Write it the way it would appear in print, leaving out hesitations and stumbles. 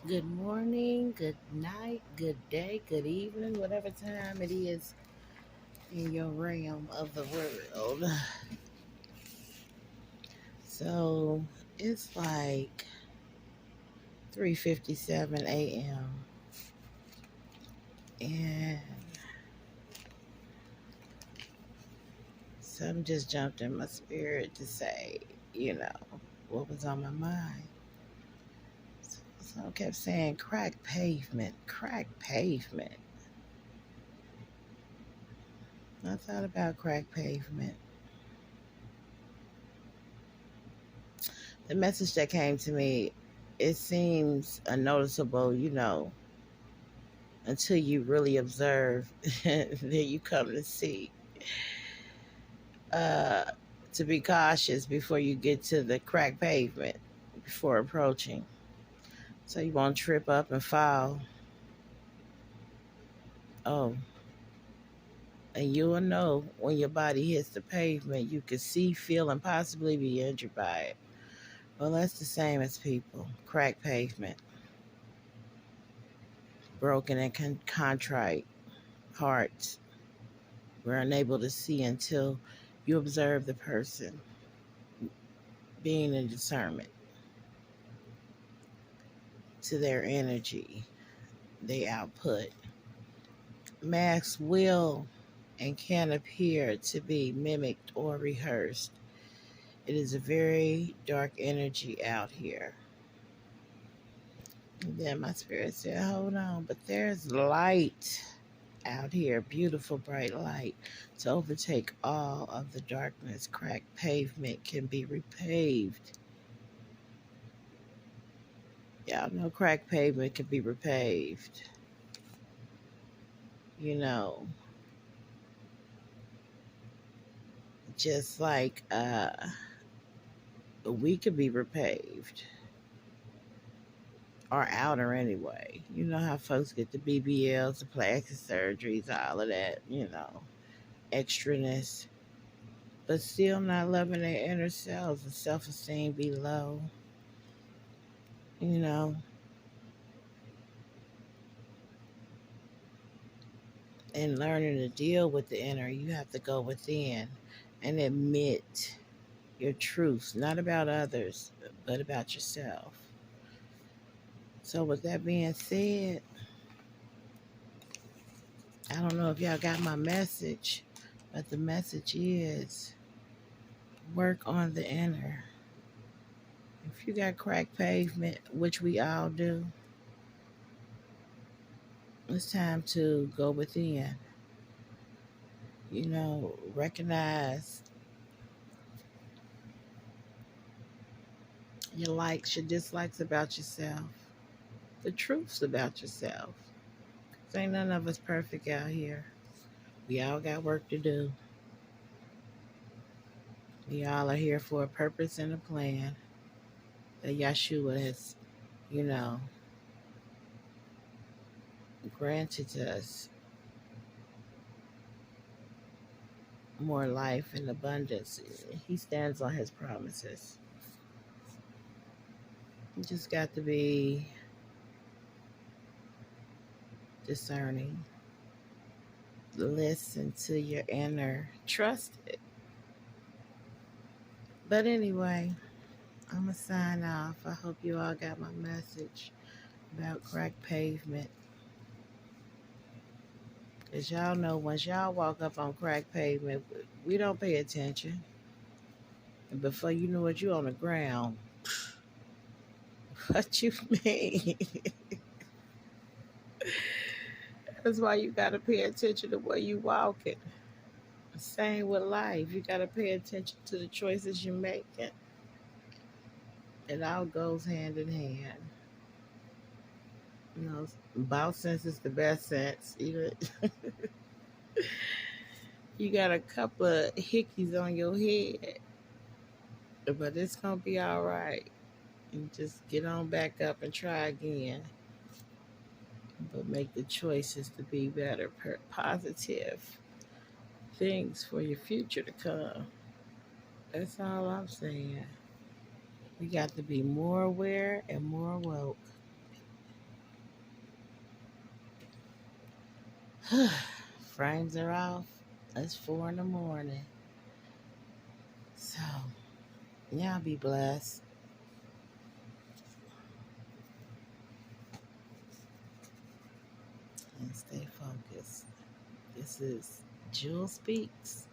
Good morning, good night, good day, good evening, whatever time it is in your realm of the world. So it's like 3:57 a.m. and something just jumped in my spirit to say, you know, what was on my mind. So I kept saying crack pavement, crack pavement. I thought about crack pavement. The message that came to me, it seems unnoticeable, until you really observe, then you come to see. Uh, to be cautious before you get to the cracked pavement before approaching, so you won't trip up and fall. Oh, and you will know when your body hits the pavement. You can see, feel, and possibly be injured by it. Well, that's the same as people. Cracked pavement, broken and contrite hearts. We're unable to see until you observe the person being in discernment to their energy, they output. Masks will and can appear to be mimicked or rehearsed. It is a very dark energy out here. And then my spirit said, hold on, but there's light out here, beautiful bright light to overtake all of the darkness. Cracked pavement can be repaved. Y'all know cracked pavement can be repaved. You know, just like we could be repaved or outer anyway. You know how folks get the BBLs, the plastic surgeries, all of that, extraness, but still not loving their inner selves and self esteem be low, you know, and learning to deal with the inner, you have to go within and admit your truths, not about others, but about yourself. So, with that being said, I don't know if y'all got my message, but the message is work on the inner. If you got cracked pavement, which we all do, it's time to go within. Recognize your likes, your dislikes about yourself, the truths about yourself. 'Cause ain't none of us perfect out here. We all got work to do. We all are here for a purpose and a plan that Yeshua has, you know, granted to us more life and abundance. He stands on his promises. You just got to be discerning. Listen to your inner. Trust it. But anyway, I'm going to sign off. I hope you all got my message about cracked pavement. Because y'all know once y'all walk up on cracked pavement, we don't pay attention. And before you know it, you're on the ground. What you mean? That's why you got to pay attention to where you walking. Same with life. You got to pay attention to the choices you're making. It all goes hand in hand. About sense is the best sense. You got a couple of hickeys on your head, but it's going to be all right. And just get on back up and try again. But make the choices to be better, positive things for your future to come. That's all I'm saying. We got to be more aware and more woke. Frames are off. It's 4 in the morning. So, y'all be blessed and stay focused. This is Jewel Speaks.